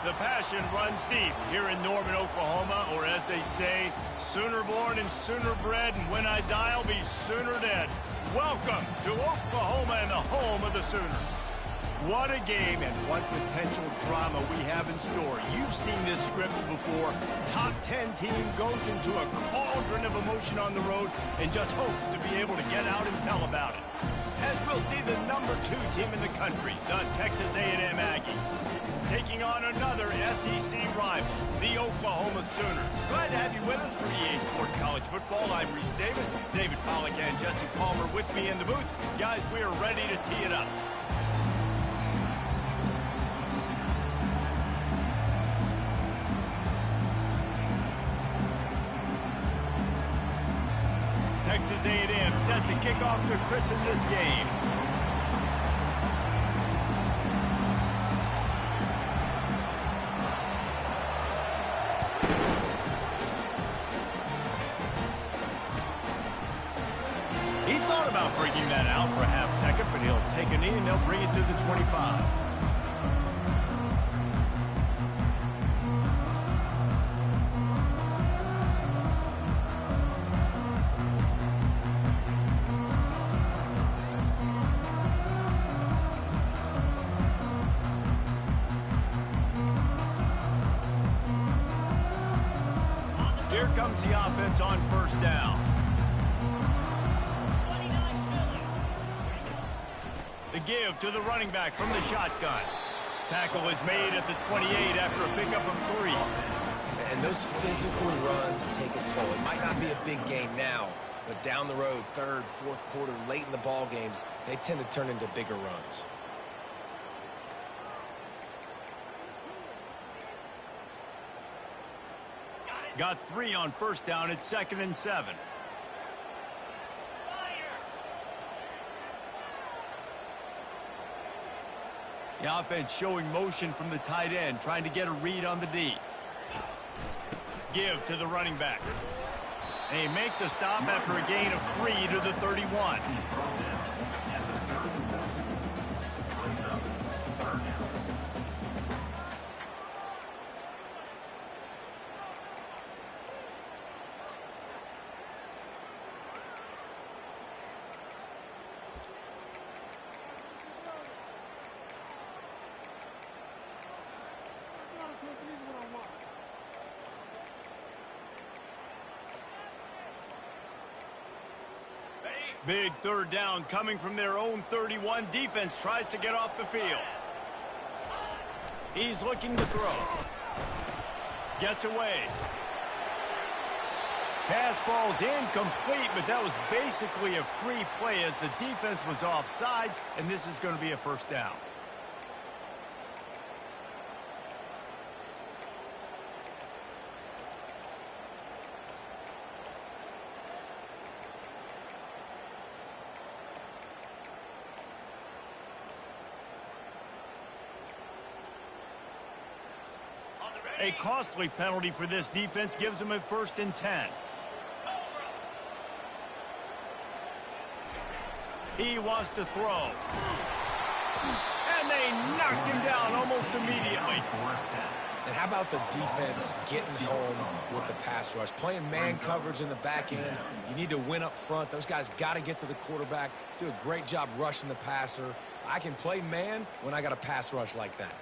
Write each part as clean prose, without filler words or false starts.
The passion runs deep here in Norman, Oklahoma, or as they say, sooner born and sooner bred, and when I die, I'll be sooner dead. Welcome to Oklahoma and the home of the Sooners. What a game and what potential drama we have in store. You've seen this script before. Top 10 team goes into a cauldron of emotion on the road and just hopes to be able to get out and tell about it. As we'll see the number 2 team in the country, the Texas A&M Aggies, taking on another SEC rival, the Oklahoma Sooners. Glad to have you with us for EA Sports College Football. I'm Reese Davis, David Pollack and Jesse Palmer with me in the booth. Guys, we are ready to tee it up. Texas A&M set to kick off to christen this game. He thought about bringing that out for a half second, but he'll take a knee and they'll bring it to the 25. Here comes the offense on first down. The give to the running back from the shotgun. Tackle is made at the 28 after a pickup of 3. And those physical runs take a toll. It might not be a big game now, but down the road, third, fourth quarter, late in the ball games, they tend to turn into bigger runs. Got 3 on first down. It's 2nd and 7. The offense showing motion from the tight end, trying to get a read on the D. Give to the running back. They make the stop after a gain of 3 to the 31. Big third down coming from their own 31. Defense tries to get off the field. He's looking to throw. Gets away. Pass falls incomplete, but that was basically a free play as the defense was offsides, and this is going to be a first down. A costly penalty for this defense gives them a 1st and 10. He wants to throw. And they knocked him down almost immediately. And how about the defense getting home with the pass rush? Playing man coverage in the back end. You need to win up front. Those guys got to get to the quarterback. Do a great job rushing the passer. I can play man when I got a pass rush like that.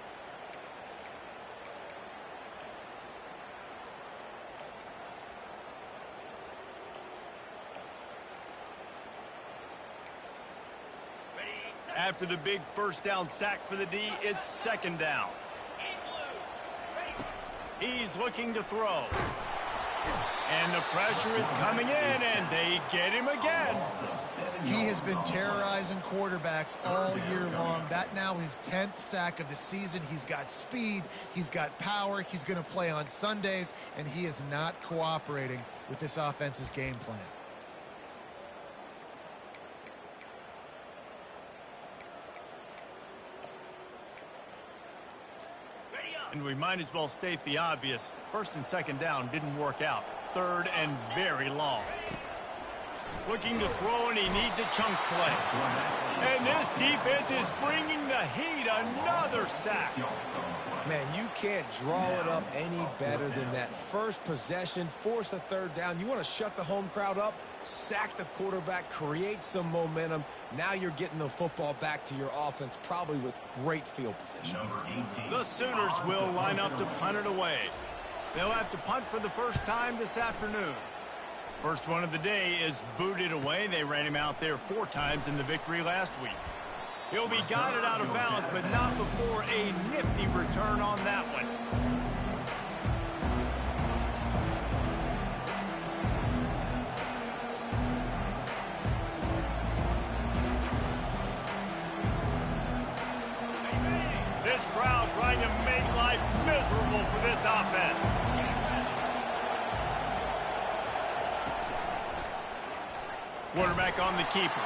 After the big first down sack for the D, it's 2nd down. He's looking to throw. And the pressure is coming in, and they get him again. He has been terrorizing quarterbacks all year long. That now his 10th sack of the season. He's got speed. He's got power. He's going to play on Sundays, and he is not cooperating with this offense's game plan. And we might as well state the obvious. 1st and 2nd down didn't work out. 3rd and very long. Looking to throw, and he needs a chunk play. And this defense is bringing the heat. Another sack. Man, you can't draw it up any better than that. First possession, force a third down. You want to shut the home crowd up, sack the quarterback, create some momentum. Now you're getting the football back to your offense, probably with great field position. The Sooners will line up to punt it away. They'll have to punt for the first time this afternoon. First one of the day is booted away. They ran him out there 4 times in the victory last week. He'll be guided out of bounds, but not before a nifty return on that one. This crowd trying to make life miserable for this offense. Quarterback on the keeper.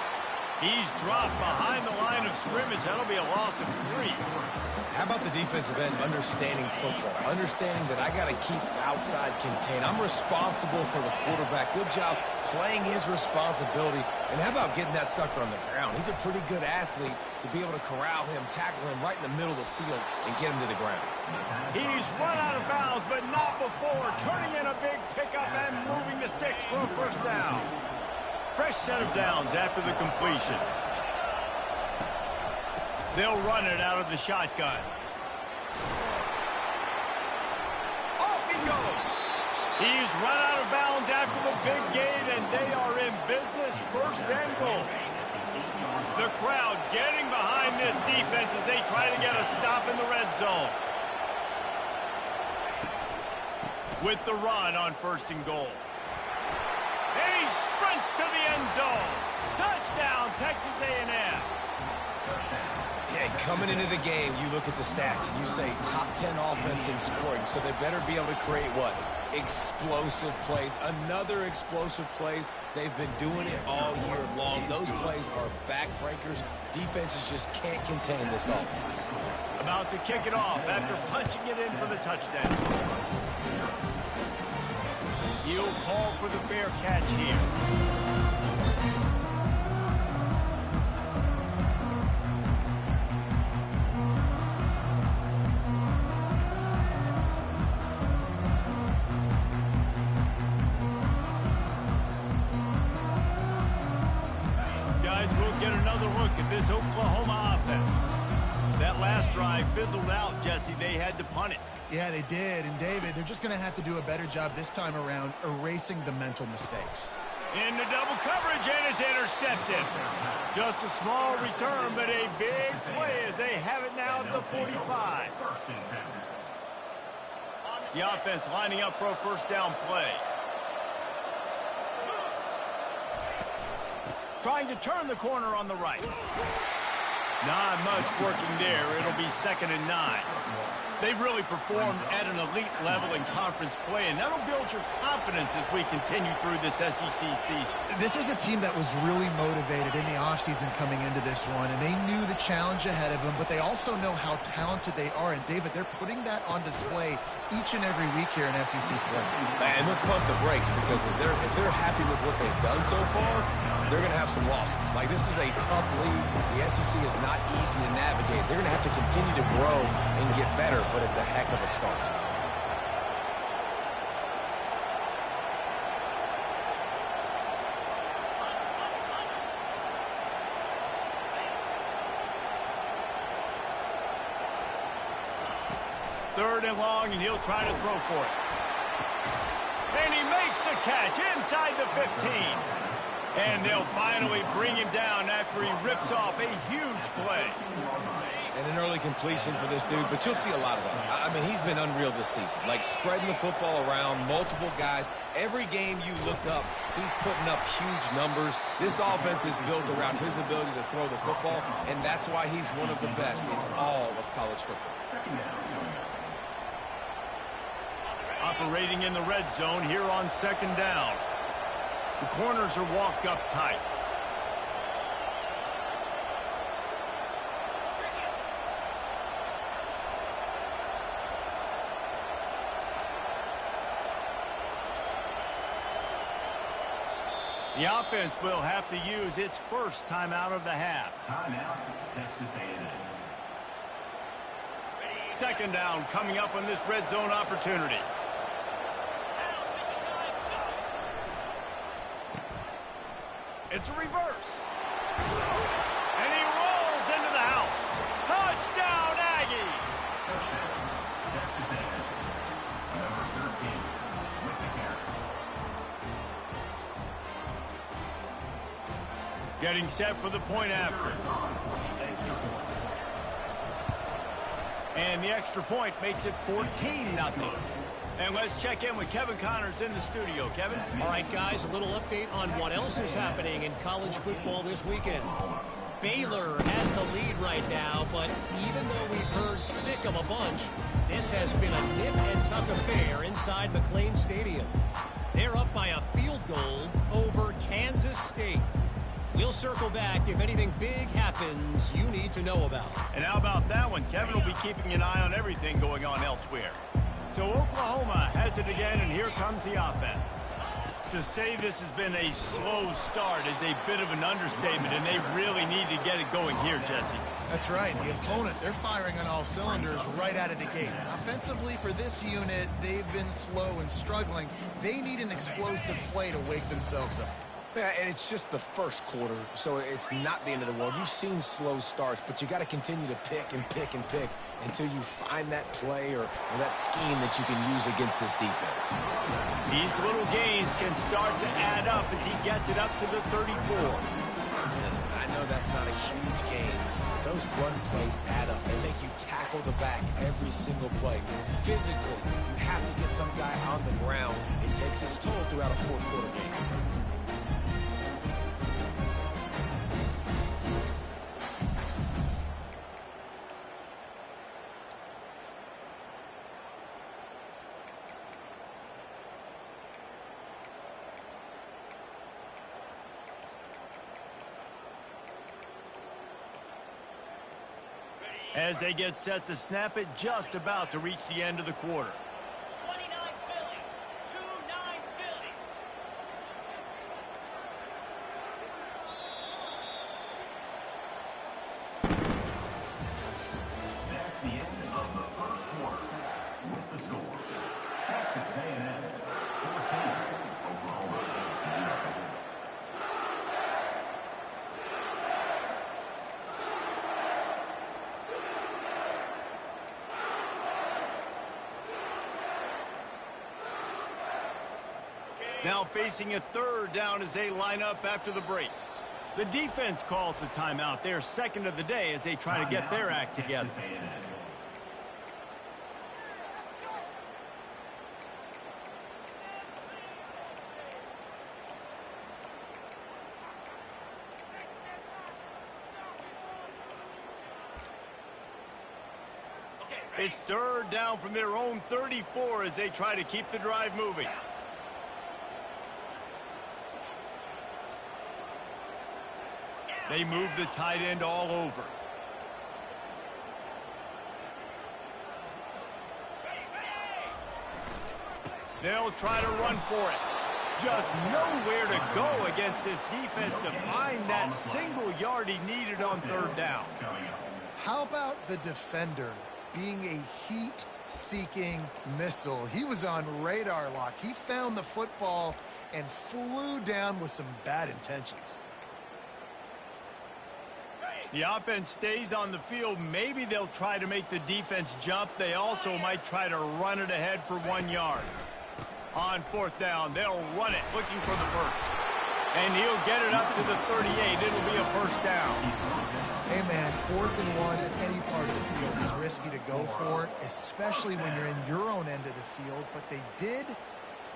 He's dropped behind the line of scrimmage. That'll be a loss of 3. How about the defensive end understanding football, understanding that I got to keep outside contained. I'm responsible for the quarterback. Good job playing his responsibility. And how about getting that sucker on the ground? He's a pretty good athlete to be able to corral him, tackle him right in the middle of the field, and get him to the ground. He's run out of bounds, but not before turning in a big pickup and moving the sticks for a first down. Fresh set of downs after the completion. They'll run it out of the shotgun. Off he goes. He's run out of bounds after the big gain, and they are in business, first and goal. The crowd getting behind this defense as they try to get a stop in the red zone. With the run on first and goal. And he sprints to the end zone. Touchdown, Texas A&M. Yeah, coming into the game, you look at the stats and you say top 10 offense in scoring, so they better be able to create what? Explosive plays. Another explosive plays. They've been doing it all year long. Those plays are backbreakers. Defenses just can't contain this offense. About to kick it off after punching it in for the touchdown. He'll call for the fair catch here. Guys, we'll get another look at this Oklahoma offense. That last drive fizzled out, Jesse. They had to punt it. Yeah, they did. And, David, they're just going to have to do a better job this time around erasing the mental mistakes. Into double coverage, and it's intercepted. Just a small return, but a big play as they have it now at the 45. The offense lining up for a first down play. Trying to turn the corner on the right. Not much working there. It'll be 2nd and 9. They've really performed at an elite level in conference play, and that'll build your confidence as we continue through this SEC season. This was a team that was really motivated in the offseason coming into this one, and they knew the challenge ahead of them, but they also know how talented they are. And, David, they're putting that on display each and every week here in SEC play. And let's pump the brakes, because if they're happy with what they've done so far, they're going to have some losses. Like, this is a tough league. The SEC is not easy to navigate. They're going to have to continue to grow and get better, but it's a heck of a start. Third and long, and he'll try to throw for it. And he makes the catch inside the 15. And they'll finally bring him down after he rips off a huge play. And an early completion for this dude, but you'll see a lot of that. I mean, he's been unreal this season. Like, spreading the football around, multiple guys. Every game you look up, he's putting up huge numbers. This offense is built around his ability to throw the football, and that's why he's one of the best in all of college football. Operating in the red zone here on 2nd down. The corners are walked up tight. The offense will have to use its first timeout of the half. Timeout, Texas A&M. Second down coming up on this red zone opportunity. It's a reverse. And he rolls into the house. Touchdown, Aggie! Texas A&M. Number 13 with the carry. Getting set for the point after. And the extra point makes it 14-0. And let's check in with Kevin Connors in the studio. Kevin? All right, guys, a little update on what else is happening in college football this weekend. Baylor has the lead right now, but even though we've heard sick of a bunch, this has been a nip and tuck affair inside McLean Stadium. They're up by a field goal over Kansas State. We'll circle back if anything big happens you need to know about. And how about that one? Kevin will be keeping an eye on everything going on elsewhere. So Oklahoma has it again, and here comes the offense. To say this has been a slow start is a bit of an understatement, and they really need to get it going here, Jesse. That's right. The opponent, they're firing on all cylinders right out of the gate. Offensively, for this unit, they've been slow and struggling. They need an explosive play to wake themselves up. Yeah, and it's just the first quarter, so it's not the end of the world. You've seen slow starts, but you got to continue to pick and pick and pick until you find that play or that scheme that you can use against this defense. These little gains can start to add up as he gets it up to the 34. Listen, I know that's not a huge gain, but those run plays add up. They make you tackle the back every single play. Physically, you have to get some guy on the ground. It takes its toll throughout a fourth quarter game. As they get set to snap it, just about to reach the end of the quarter. 29 Philly, 2-9 Philly. That's the end of the first quarter. With the score, Texas A&M 14, Oklahoma 0. Now facing a third down as they line up after the break. The defense calls the timeout. Their second of the day as they try to get their act together. It's third down from their own 34 as they try to keep the drive moving. They move the tight end all over. They'll try to run for it. Just nowhere to go against this defense to find that single yard he needed on third down. How about the defender being a heat-seeking missile? He was on radar lock. He found the football and flew down with some bad intentions. The offense stays on the field. Maybe they'll try to make the defense jump. They also might try to run it ahead for 1 yard. On fourth down, they'll run it, looking for the first. And he'll get it up to the 38. It'll be a first down. Hey, man, 4th and 1 at any part of the field is risky to go for, especially when you're in your own end of the field. But they did.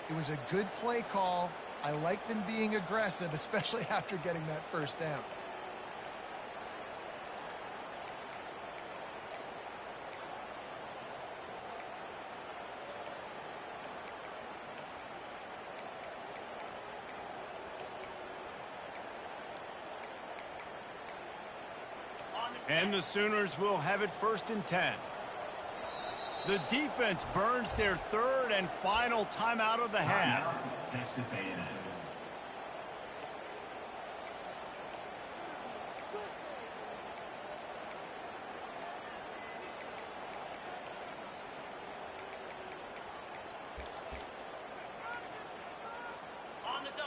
It was a good play call. I like them being aggressive, especially after getting that first down. And the Sooners will have it 1st and 10. The defense burns their third and final timeout of the half. Texas A&M.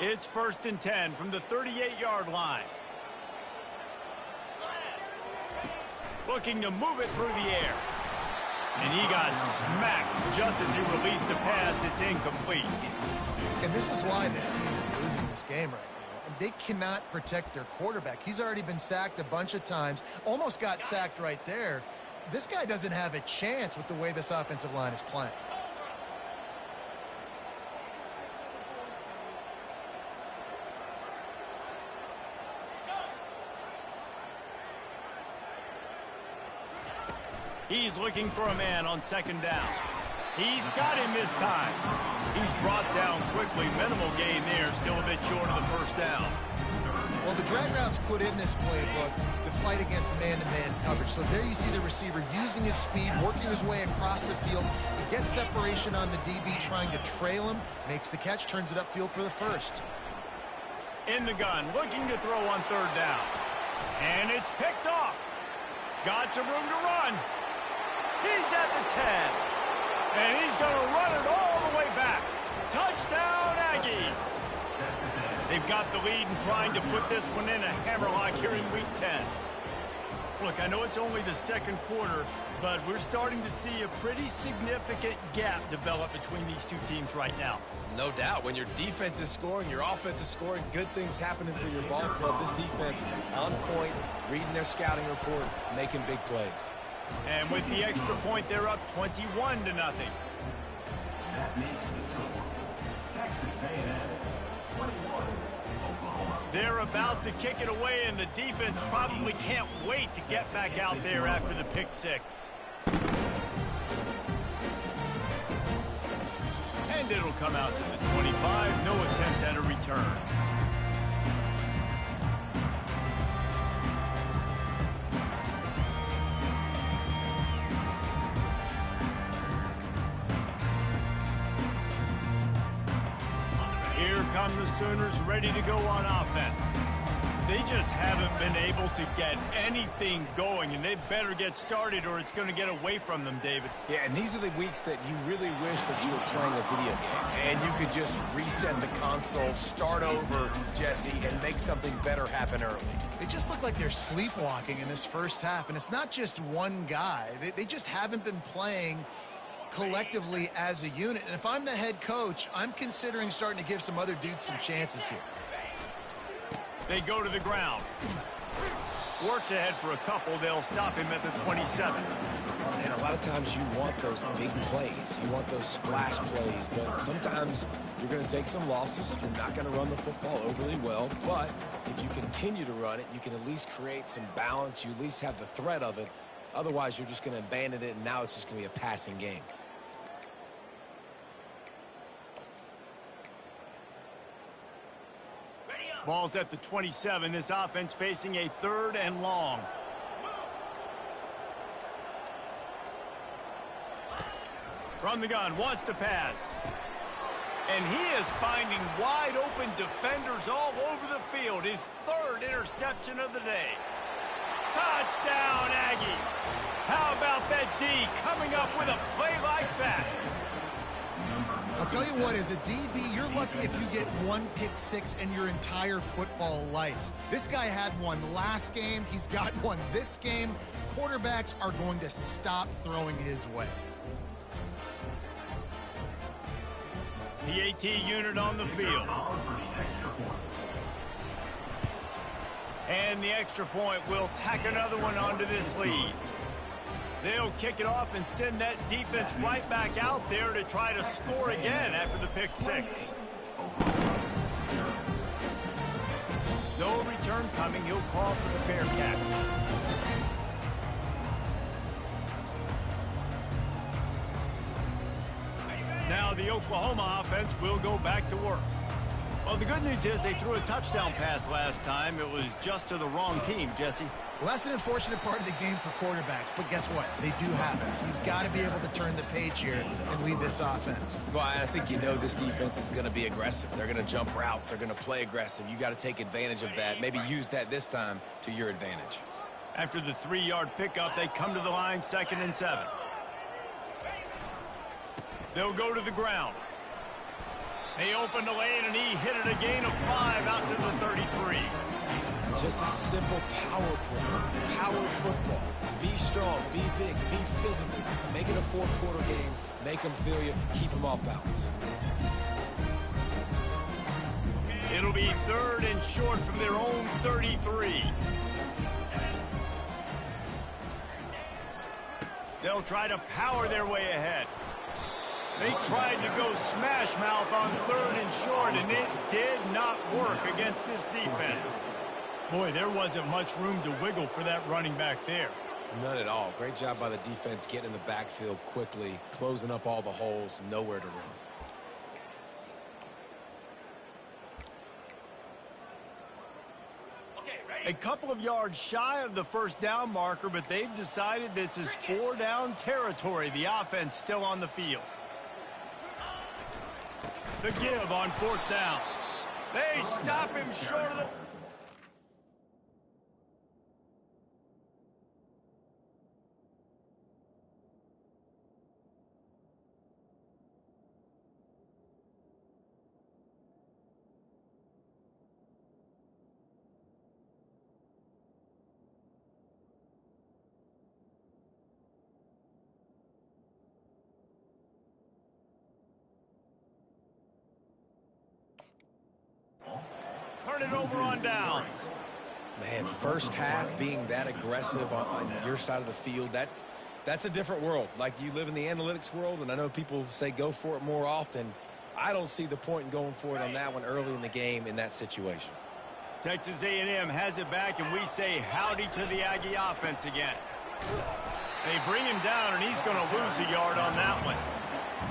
It's 1st and 10 from the 38-yard line. Looking to move it through the air. And he got smacked just as he released the pass. It's incomplete. And this is why this team is losing this game right now. And they cannot protect their quarterback. He's already been sacked a bunch of times. Almost got sacked right there. This guy doesn't have a chance with the way this offensive line is playing. He's looking for a man on 2nd down. He's got him this time. He's brought down quickly. Minimal gain there. Still a bit short of the 1st down. Well, the drag routes put in this playbook to fight against man-to-man coverage. So there you see the receiver using his speed, working his way across the field. He gets separation on the DB, trying to trail him, makes the catch, turns it upfield for the 1st. In the gun, looking to throw on 3rd down. And it's picked off. Got some room to run. He's at the 10. And he's going to run it all the way back. Touchdown, Aggies. They've got the lead and trying to put this one in a hammerlock here in Week 10. Look, I know it's only the 2nd quarter, but we're starting to see a pretty significant gap develop between these two teams right now. No doubt. When your defense is scoring, your offense is scoring, good things happening for your ball club. This defense on point, reading their scouting report, making big plays. And with the extra point, they're up 21-0. That makes the score. Texas A&M 21, Oklahoma. They're about to kick it away, and the defense probably can't wait to get back out there after the pick 6. And it'll come out to the 25. No attempt at a return. Here come the Sooners ready to go on offense. They just haven't been able to get anything going, and they better get started or it's going to get away from them, David. Yeah, and these are the weeks that you really wish that you were playing a video game and you could just reset the console, start over, Jesse, and make something better happen early. They just look like they're sleepwalking in this 1st half, and it's not just one guy. They just haven't been playing collectively as a unit. And if I'm the head coach, I'm considering starting to give some other dudes some chances here. They go to the ground. Works ahead for a couple. They'll stop him at the 27. And a lot of times you want those big plays. You want those splash plays. But sometimes you're going to take some losses. You're not going to run the football overly well. But if you continue to run it, you can at least create some balance. You at least have the threat of it. Otherwise, you're just going to abandon it, and now it's just going to be a passing game. Ball's at the 27. This offense facing a 3rd and long. From the gun, wants to pass. And he is finding wide open defenders all over the field. His 3rd interception of the day. Touchdown, Aggie. How about that D coming up with a play like that? I'll tell you what, as a DB, you're lucky if you get one pick 6 in your entire football life. This guy had one last game. He's got one this game. Quarterbacks are going to stop throwing his way. The AT unit on the field. And the extra point will tack another one onto this lead. They'll kick it off and send that defense right back out there to try to score again after the pick 6. No return coming. He'll call for the Bearcat. Now the Oklahoma offense will go back to work. Well, the good news is they threw a touchdown pass last time. It was just to the wrong team, Jesse. Well, that's an unfortunate part of the game for quarterbacks, but guess what? They do have it. So you've got to be able to turn the page here and lead this offense. Well, I think you know this defense is going to be aggressive. They're going to jump routes. They're going to play aggressive. You got to take advantage of that. Maybe use that this time to your advantage. After the 3-yard pickup, they come to the line, 2nd and 7. They'll go to the ground. They opened the lane, and he hit it a gain of 5 out to the 33. Just a simple power play. Power football. Be strong, be big, be physical. Make it a fourth-quarter game. Make them feel you. Keep them off balance. It'll be 3rd and short from their own 33. They'll try to power their way ahead. They tried to go smash mouth on 3rd and short, and it did not work against this defense. Boy, there wasn't much room to wiggle for that running back there. None at all. Great job by the defense getting in the backfield quickly, closing up all the holes, nowhere to run. A couple of yards shy of the first down marker, but they've decided this is 4-down territory. The offense still on the field. The give on 4th down. They stop him short of the... Turn it over on downs. Man, first half being that aggressive on your side of the field, that's a different world. Like, you live in the analytics world, and I know people say go for it more often. I don't see the point in going for it on that one early in the game in that situation. Texas A&M has it back, and we say howdy to the Aggie offense again. They bring him down, and he's going to lose a yard on that one.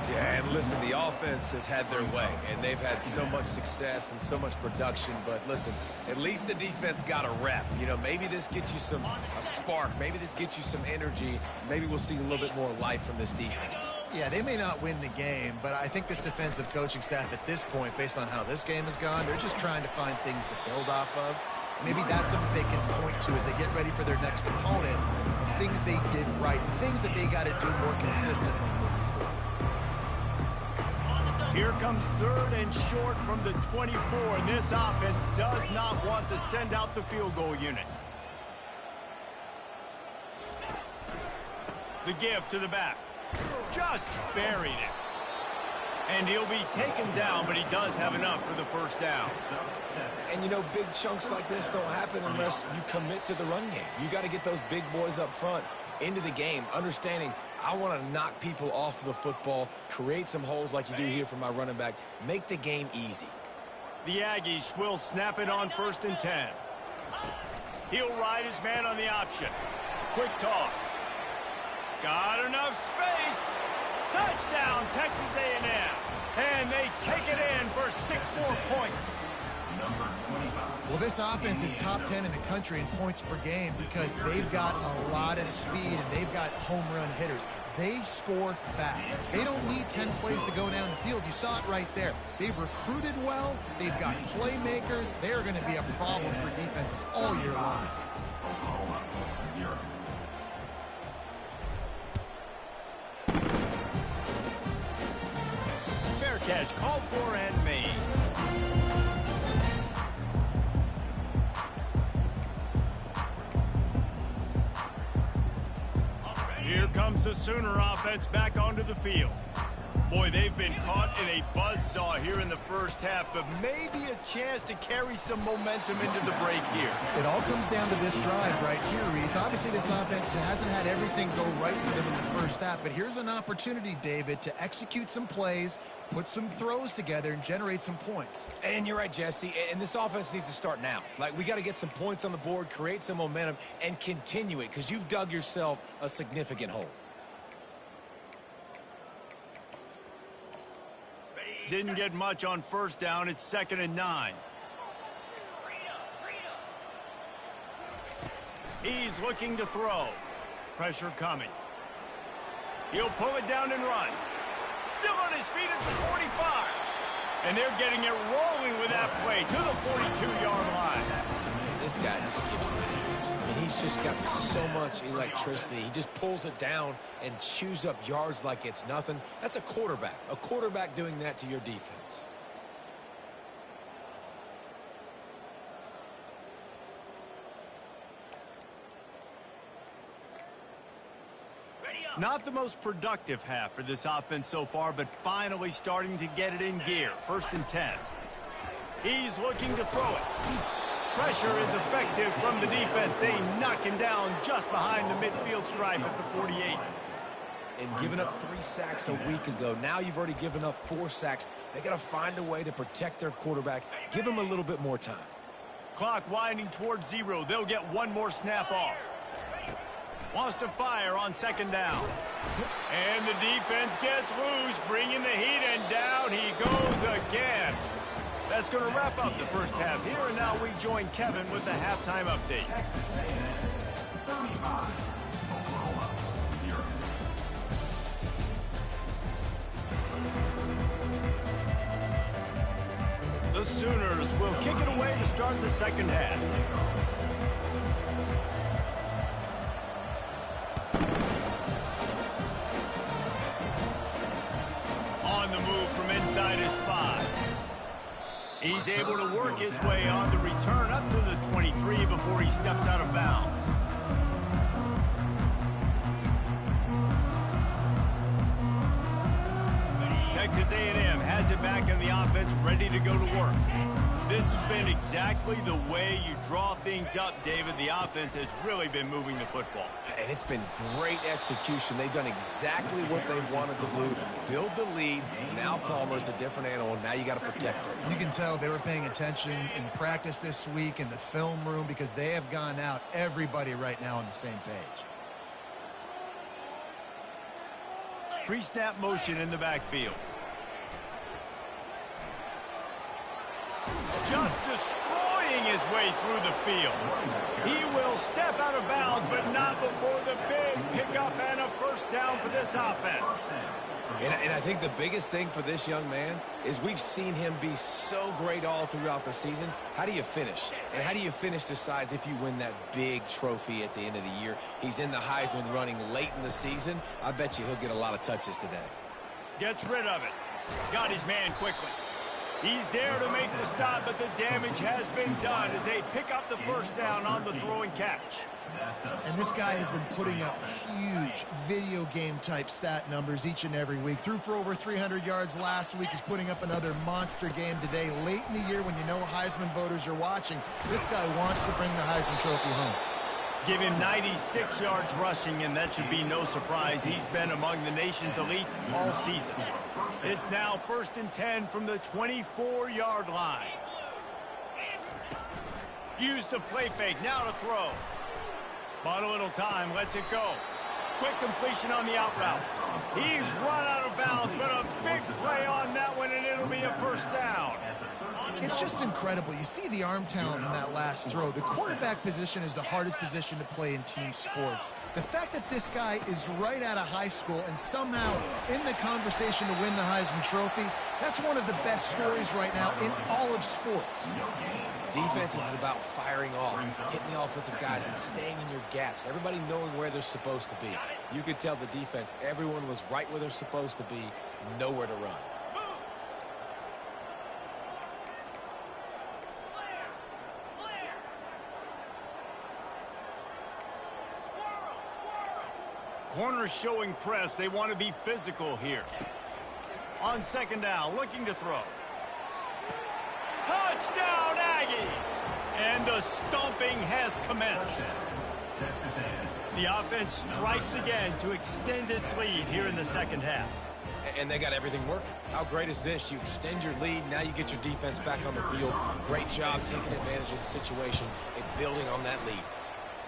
Yeah, and listen, the offense has had their way, and they've had so much success and so much production. But listen, at least the defense got a rep. You know, maybe this gets you a spark. Maybe this gets you some energy. Maybe we'll see a little bit more life from this defense. Yeah, they may not win the game, but I think this defensive coaching staff at this point, based on how this game has gone, they're just trying to find things to build off of. Maybe that's something they can point to as they get ready for their next opponent, of things they did right, things that they got to do more consistently. Here comes 3rd and short from the 24, and this offense does not want to send out the field goal unit. The give to the back. Just buried it. And he'll be taken down, but he does have enough for the first down. And, you know, big chunks like this don't happen unless you commit to the run game. You got to get those big boys up front into the game, understanding I want to knock people off the football, create some holes like you do here for my running back, make the game easy. The Aggies will snap it on 1st and 10. He'll ride his man on the option. Quick toss. Got enough space. Touchdown, Texas A&M. And they take it in for 6 more points. Well, this offense is top 10 in the country in points per game because they've got a lot of speed and they've got home run hitters. They score fast. They don't need 10 plays to go down the field. You saw it right there. They've recruited well. They've got playmakers. They're going to be a problem for defenses all year long. Oklahoma, 0. Fair catch called for and made. Here comes the Sooner offense back onto the field. Boy, they've been caught in a buzzsaw here in the first half, but maybe a chance to carry some momentum into the break here. It all comes down to this drive right here, Reese. Obviously, this offense hasn't had everything go right for them in the first half, but here's an opportunity, David, to execute some plays, put some throws together, and generate some points. And you're right, Jesse, and this offense needs to start now. Like, we got to get some points on the board, create some momentum, and continue it, because you've dug yourself a significant hole. Didn't get much on first down. It's 2nd and 9. He's looking to throw. Pressure coming. He'll pull it down and run. Still on his feet at the 45. And they're getting it rolling with that play to the 42-yard line. This guy just gives me years. I mean, he's just got so much electricity. He just pulls it down and chews up yards like it's nothing. That's a quarterback. A quarterback doing that to your defense. Not the most productive half for this offense so far, but finally starting to get it in gear. 1st and 10. He's looking to throw it. Pressure is effective from the defense. They knock him down just behind the midfield stripe at the 48. And giving up 3 sacks a week ago. Now you've already given up 4 sacks. They got to find a way to protect their quarterback. Give him a little bit more time. Clock winding towards 0. They'll get one more snap off. Wants to fire on 2nd down. And the defense gets loose, bringing the heat, and down he goes again. That's going to wrap up the first half here, and now we join Kevin with the halftime update. 35, Oklahoma 0. The Sooners will kick it away to start the second half. On the move from inside his 5. He's able to work his way on the return up to the 23 before he steps out of bounds. Texas A&M has it back in the offense, ready to go to work. This has been exactly the way you draw things up, David. The offense has really been moving the football. And it's been great execution. They've done exactly what they've wanted to do. Build the lead. Now Palmer's a different animal. Now you got to protect it. You can tell they were paying attention in practice this week in the film room because they have gone out, everybody right now on the same page. Pre-snap motion in the backfield. Just destroying his way through the field. He will step out of bounds, but not before the big pickup and a first down for this offense. And I think the biggest thing for this young man is we've seen him be so great all throughout the season. How do you finish? And how do you finish decides if you win that big trophy at the end of the year. He's in the Heisman running late in the season. I bet you he'll get a lot of touches today. Gets rid of it. Got his man quickly. He's there to make the stop, but the damage has been done as they pick up the first down on the throw and catch. And this guy has been putting up huge video game type stat numbers each and every week. Threw for over 300 yards last week. He's putting up another monster game today. Late in the year when you know Heisman voters are watching, this guy wants to bring the Heisman Trophy home. Give him 96 yards rushing, and that should be no surprise. He's been among the nation's elite all season. It's now 1st and 10 from the 24-yard line. Use the play fake, now to throw. Bought a little time, lets it go. Quick completion on the out route. He's run out of bounds, but a big play on that one, and it'll be a first down. It's just incredible. You see the arm talent in that last throw. The quarterback position is the hardest position to play in team sports. The fact that this guy is right out of high school and somehow in the conversation to win the Heisman Trophy, that's one of the best stories right now in all of sports. Defense is about firing off, hitting the offensive guys, and staying in your gaps. Everybody knowing where they're supposed to be. You could tell the defense, everyone was right where they're supposed to be, nowhere to run. Corners showing press. They want to be physical here. On 2nd down, looking to throw. Touchdown, Aggies! And the stomping has commenced. The offense strikes again to extend its lead here in the second half. And they got everything working. How great is this? You extend your lead, now you get your defense back on the field. Great job taking advantage of the situation and building on that lead.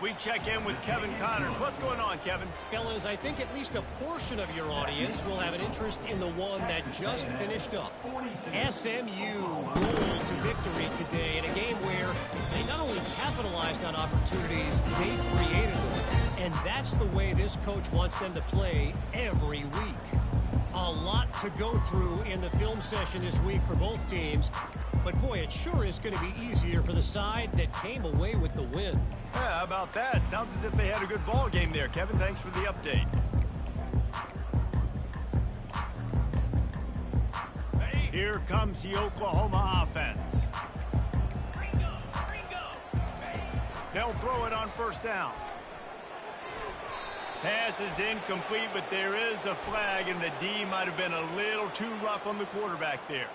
We check in with Kevin Connors. What's going on, Kevin? Fellas, I think at least a portion of your audience will have an interest in the one that just finished up. SMU rolled to victory today in a game where they not only capitalized on opportunities, they created them. And that's the way this coach wants them to play every week. A lot to go through in the film session this week for both teams. But, boy, it sure is going to be easier for the side that came away with the win. Yeah, how about that? Sounds as if they had a good ball game there. Kevin, thanks for the update. Here comes the Oklahoma offense. They'll throw it on 1st down. Pass is incomplete, but there is a flag, and the D might have been a little too rough on the quarterback there.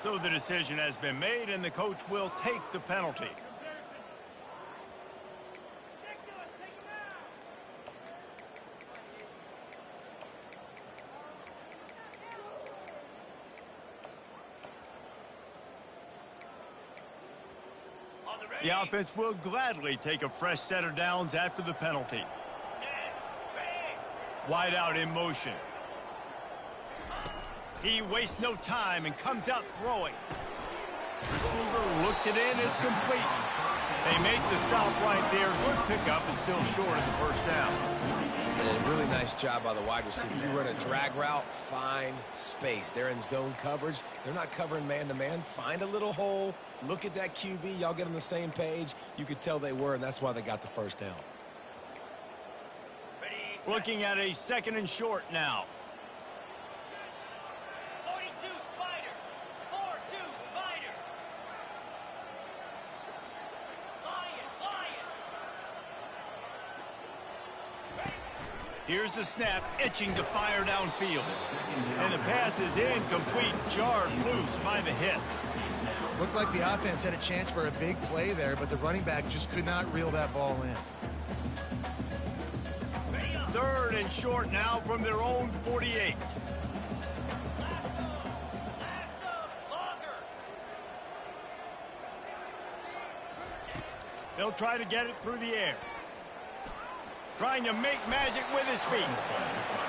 So the decision has been made, and the coach will take the penalty. The offense will gladly take a fresh set of downs after the penalty. Wide out in motion. He wastes no time and comes out throwing. Receiver looks it in. It's complete. They make the stop right there. Good pickup and still short of the first down. And a really nice job by the wide receiver. You run a drag route, find space. They're in zone coverage. They're not covering man-to-man. Find a little hole. Look at that QB. Y'all get on the same page. You could tell they were, and that's why they got the first down. Looking at a 2nd and short now. 42 Spider. 4-2 Spider. Lion. Here's the snap, itching to fire downfield. And the pass is incomplete, jarred loose by the hit. Looked like the offense had a chance for a big play there, but the running back just could not reel that ball in. 3rd and short now from their own 48. They'll try to get it through the air. Trying to make magic with his feet.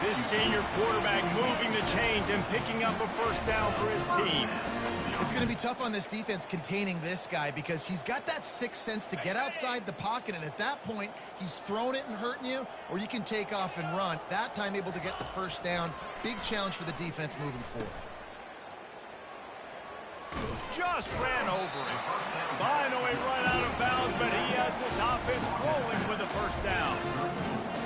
This senior quarterback moving the chains and picking up a first down for his team. It's going to be tough on this defense containing this guy because he's got that sixth sense to get outside the pocket, and at that point, he's throwing it and hurting you, or you can take off and run. That time able to get the first down. Big challenge for the defense moving forward. Just ran over him. Finally run out of bounds, but he has this offense rolling with a first down.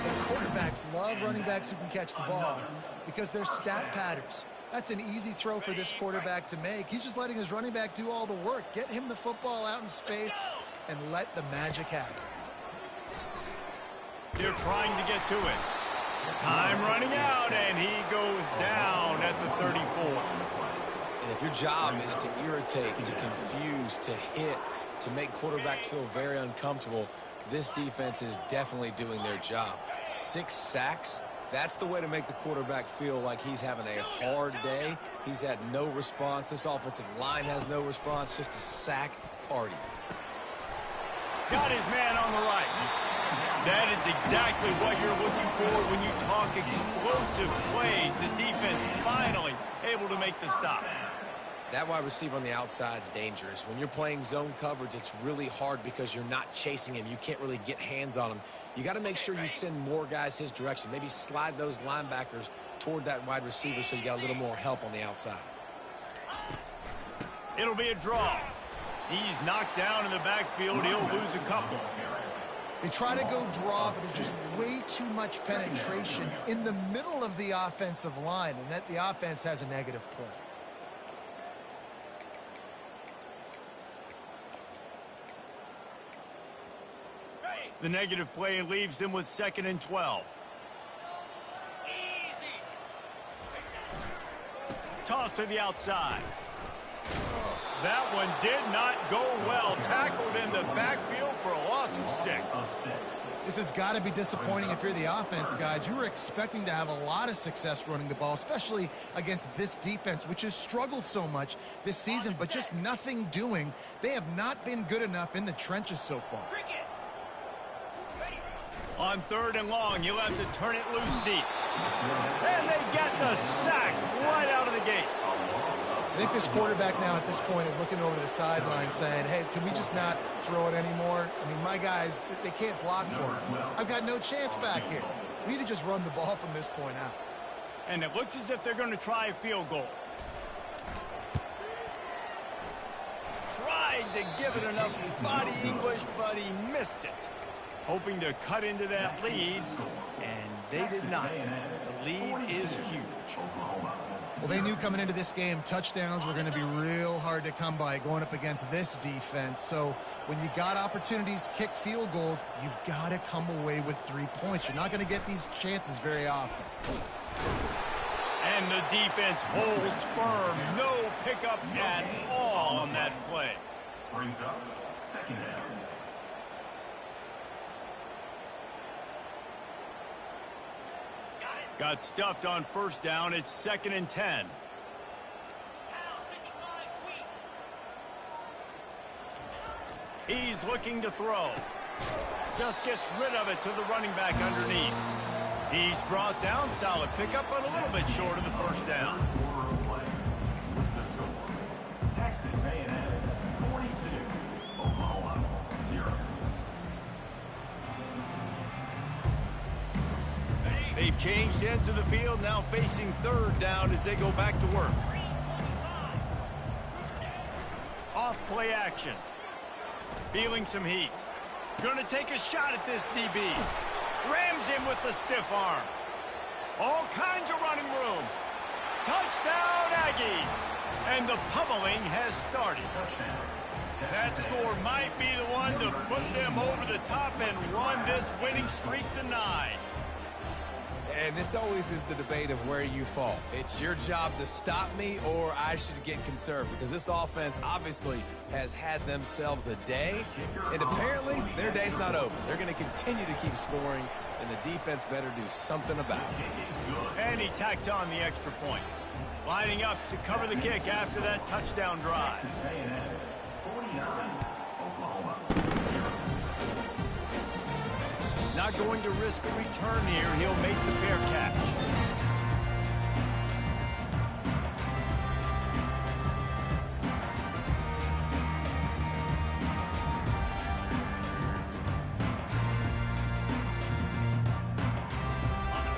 And quarterbacks love running backs who can catch the ball because they're stat patterns. That's an easy throw for this quarterback to make. He's just letting his running back do all the work. Get him the football out in space and let the magic happen. They're trying to get to it. Time running out, and he goes down at the 34. And if your job is to irritate, to confuse, to hit, to make quarterbacks feel very uncomfortable, this defense is definitely doing their job. 6 sacks. That's the way to make the quarterback feel like he's having a hard day. He's had no response. This offensive line has no response. Just a sack party. Got his man on the right. That is exactly what you're looking for when you talk explosive plays. The defense finally able to make the stop. That wide receiver on the outside is dangerous. When you're playing zone coverage, it's really hard because you're not chasing him. You can't really get hands on him. You got to make sure you send more guys his direction. Maybe slide those linebackers toward that wide receiver so you got a little more help on the outside. It'll be a draw. He's knocked down in the backfield. He'll lose a couple. They try to go draw, but there's just way too much penetration in the middle of the offensive line, and that the offense has a negative play. The negative play leaves them with 2nd and 12. Easy. Toss to the outside. That one did not go well. Tackled in the backfield for a loss of 6. This has got to be disappointing if you're the offense, guys. You were expecting to have a lot of success running the ball, especially against this defense, which has struggled so much this season, but just nothing doing. They have not been good enough in the trenches so far. On 3rd and long, he'll have to turn it loose deep. And they get the sack right out of the gate. I think this quarterback now at this point is looking over the sideline saying, hey, can we just not throw it anymore? I mean, my guys, they can't block for it. I've got no chance back here. We need to just run the ball from this point out. And it looks as if they're going to try a field goal. Tried to give it enough body English, but he missed it. Hoping to cut into that lead, and they did not. The lead is huge. Well, they knew coming into this game, touchdowns were going to be real hard to come by going up against this defense. So when you got opportunities to kick field goals, you've got to come away with 3 points. You're not going to get these chances very often. And the defense holds firm. No pickup at all on that play. Brings up second down. Got stuffed on first down. It's 2nd and 10. He's looking to throw. Just gets rid of it to the running back underneath. He's brought down. Solid pickup, but a little bit short of the first down. Quarter of play with the score. Texas A&M 42, Oklahoma 0. They've changed ends of the field, now facing 3rd down as they go back to work. Off play action. Feeling some heat. Gonna take a shot at this DB. Rams him with the stiff arm. All kinds of running room. Touchdown Aggies. And the pummeling has started. That score might be the one to put them over the top and run this winning streak to 9. And this always is the debate of where you fall. It's your job to stop me or I should get conserved, because this offense obviously has had themselves a day, and apparently their day's not over. They're going to continue to keep scoring, and the defense better do something about it. And he tacks on the extra point. Lining up to cover the kick after that touchdown drive. Texas A&M 49, Oklahoma 0. Not going to risk a return here. He'll make the fair catch.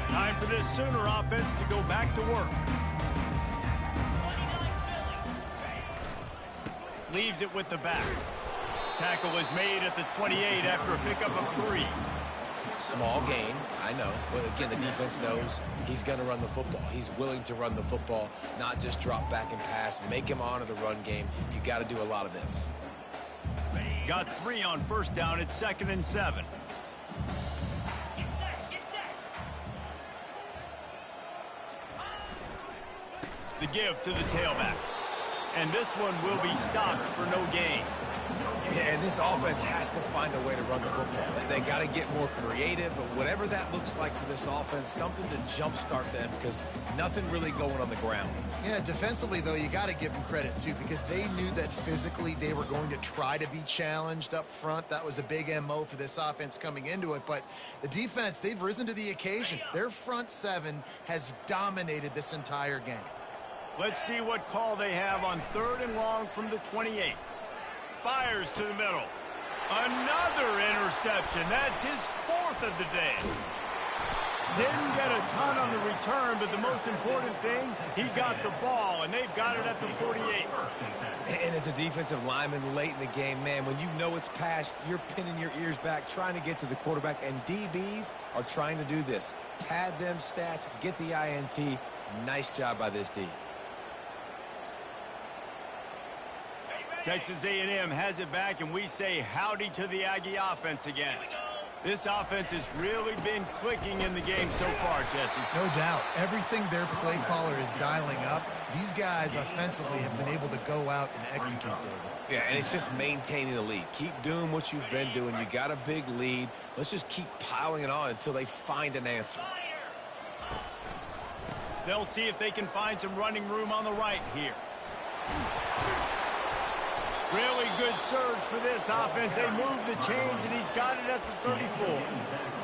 Time for this Sooner offense to go back to work. Leaves it with the back. Tackle is made at the 28 after a pickup of 3. Small gain, I know. But again, the defense knows he's going to run the football. He's willing to run the football, not just drop back and pass, make him honor the run game. You got to do a lot of this. Got 3 on first down. It's 2nd and 7. The give to the tailback. And this one will be stopped for no gain. Yeah, and this offense has to find a way to run the football. They got to get more creative, but whatever that looks like for this offense, something to jumpstart them, because nothing really going on the ground. Yeah, defensively, though, you got to give them credit, too, because they knew that physically they were going to try to be challenged up front. That was a big MO for this offense coming into it. But the defense, they've risen to the occasion. Their front 7 has dominated this entire game. Let's see what call they have on 3rd and long from the 28. Fires to the middle. Another interception. That's his 4th of the day. Didn't get a ton on the return, but the most important thing, he got the ball, and they've got it at the 48. And as a defensive lineman late in the game, man, when you know it's pass, you're pinning your ears back, trying to get to the quarterback, and DBs are trying to do this. Pad them stats, get the INT. Nice job by this D. Texas A&M has it back, and we say howdy to the Aggie offense again. This offense has really been clicking in the game so far, Jesse. No doubt. Everything their play caller is dialing up, these guys offensively have been able to go out and execute, David. Yeah, and it's just maintaining the lead. Keep doing what you've been doing. You got a big lead. Let's just keep piling it on until they find an answer. They'll see if they can find some running room on the right here. Really good surge for this offense. They move the chains, and he's got it at the 34.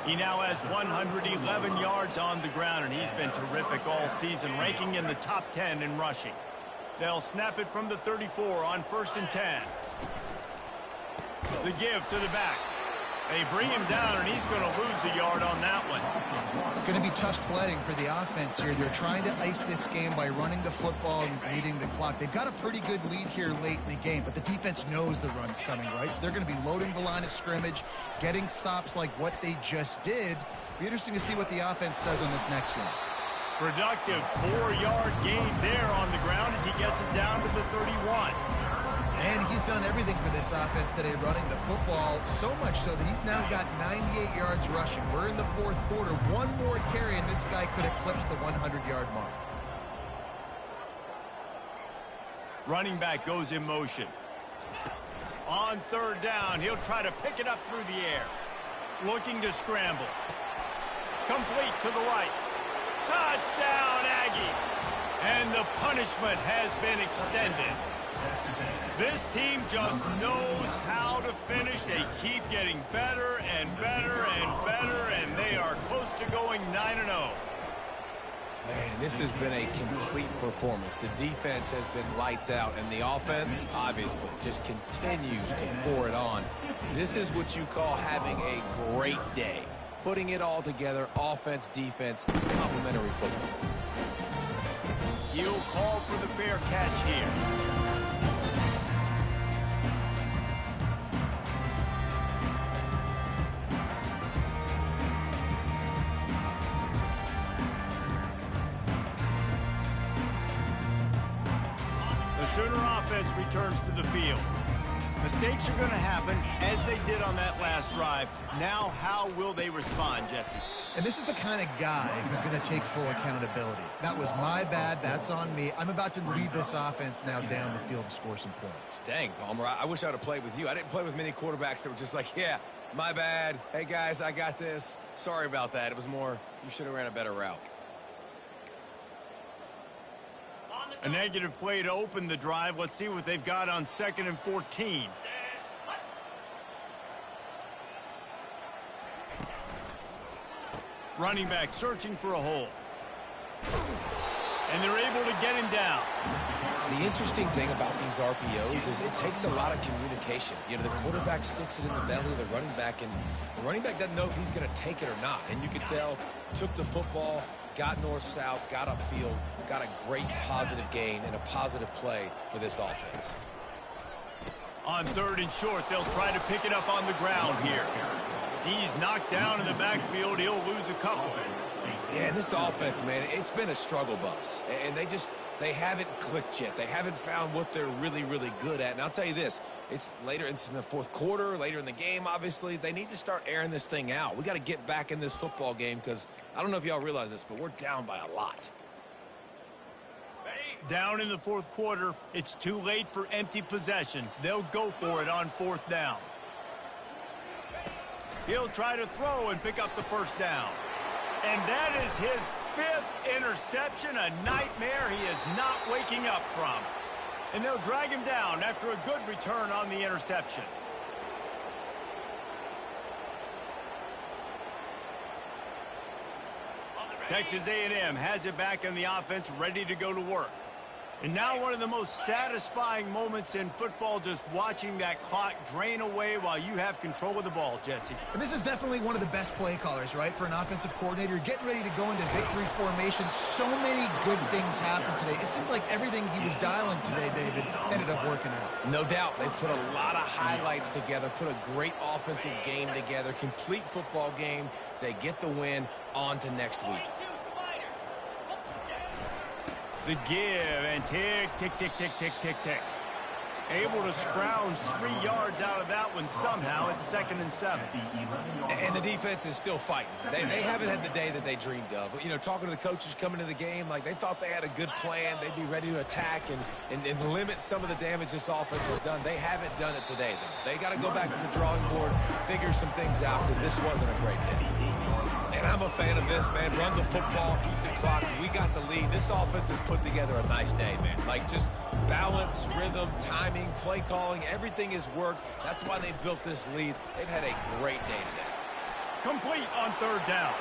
He now has 111 yards on the ground, and he's been terrific all season, ranking in the top 10 in rushing. They'll snap it from the 34 on 1st and 10. The give to the back. They bring him down, and he's going to lose a yard on that one. It's going to be tough sledding for the offense here. They're trying to ice this game by running the football and leading the clock. They've got a pretty good lead here late in the game, but the defense knows the run's coming, right? So they're going to be loading the line of scrimmage, getting stops like what they just did. Be interesting to see what the offense does on this next one. Productive 4-yard gain there on the ground as he gets it down to the 31. And he's done everything for this offense today, running the football, so much so that he's now got 98 yards rushing. We're in the fourth quarter. One more carry, and this guy could eclipse the 100-yard mark. Running back goes in motion. On third down, he'll try to pick it up through the air. Looking to scramble. Complete to the right. Touchdown, Aggie! And the punishment has been extended. This team just knows how to finish. They keep getting better and better and better, and they are close to going 9-0. Man, this has been a complete performance. The defense has been lights out, and the offense, obviously, just continues to pour it on. This is what you call having a great day. Putting it all together, offense, defense, complementary football. He'll call for the fair catch here. Sooner offense returns to the field. Mistakes are going to happen, as they did on that last drive. Now, how will they respond, Jesse? And this is the kind of guy who's going to take full accountability. That was my bad. That's on me. I'm about to lead this offense now down the field and score some points. Dang, Palmer, I wish I would have played with you. I didn't play with many quarterbacks that were just like, yeah, my bad. Hey, guys, I got this. Sorry about that. It was more, you should have ran a better route. A negative play to open the drive. Let's see what they've got on 2nd and 14. Running back searching for a hole. And they're able to get him down. The interesting thing about these RPOs is it takes a lot of communication. You know, the quarterback sticks it in the belly of the running back, and the running back doesn't know if he's going to take it or not. And you can tell, took the football, got north-south, got upfield, got a great positive gain and a positive play for this offense. On 3rd and short, they'll try to pick it up on the ground here. He's knocked down in the backfield. He'll lose a couple. Yeah, and this offense, man, it's been a struggle bus. And they haven't clicked yet. They haven't found what they're really, really good at. And I'll tell you this, it's later, it's in the fourth quarter, later in the game, obviously. They need to start airing this thing out. We got to get back in this football game because I don't know if y'all realize this, but we're down by a lot. Down in the fourth quarter, it's too late for empty possessions. They'll go for it on 4th down. He'll try to throw and pick up the first down. And that is his 5th interception, a nightmare he is not waking up from. And they'll drag him down after a good return on the interception. Texas A&M has it back in the offense, ready to go to work. And now one of the most satisfying moments in football, just watching that clock drain away while you have control of the ball, Jesse. And this is definitely one of the best play callers, right, for an offensive coordinator. Getting ready to go into victory formation. So many good things happened today. It seemed like everything he was dialing today, David, ended up working out. No doubt. They put a lot of highlights together, put a great offensive game together, complete football game. They get the win. On to next week. The give and tick, tick, tick, tick, tick, tick, tick. Able to scrounge 3 yards out of that one somehow. It's 2nd and 7. And the defense is still fighting. They haven't had the day that they dreamed of. You know, talking to the coaches coming to the game, like they thought they had a good plan. They'd be ready to attack and limit some of the damage this offense has done. They haven't done it today, though. They got to go back to the drawing board, figure some things out, because this wasn't a great day. And I'm a fan of this, man. Run the football, eat the clock. We got the lead. This offense has put together a nice day, man. Like, just balance, rhythm, timing, play calling, everything has worked. That's why they've built this lead. They've had a great day today. Complete on 3rd down.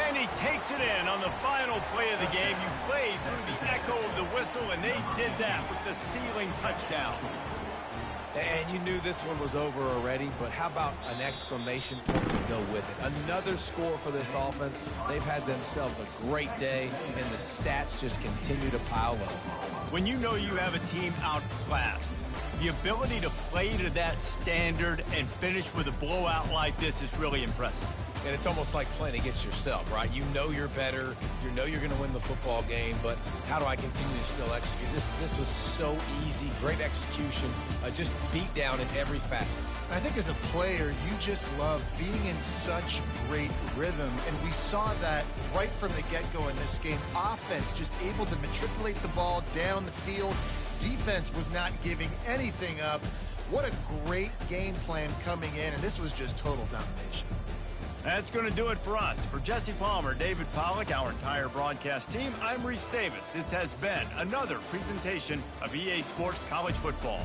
And he takes it in on the final play of the game. You played through the echo of the whistle, and they did that with the ceiling touchdown. And you knew this one was over already, but how about an exclamation point to go with it? Another score for this offense. They've had themselves a great day, and the stats just continue to pile up. When you know you have a team outclassed, the ability to play to that standard and finish with a blowout like this is really impressive. and it's almost like playing against yourself, right? You know you're better. You know you're going to win the football game, but how do I continue to still execute? This was so easy. Great execution. Just beat down in every facet. I think as a player, you just love being in such great rhythm, and we saw that right from the get-go in this game. Offense just able to matriculate the ball down the field. Defense was not giving anything up. What a great game plan coming in, and this was just total domination. That's going to do it for us. For Jesse Palmer, David Pollack, our entire broadcast team, I'm Reese Davis. This has been another presentation of EA Sports College Football.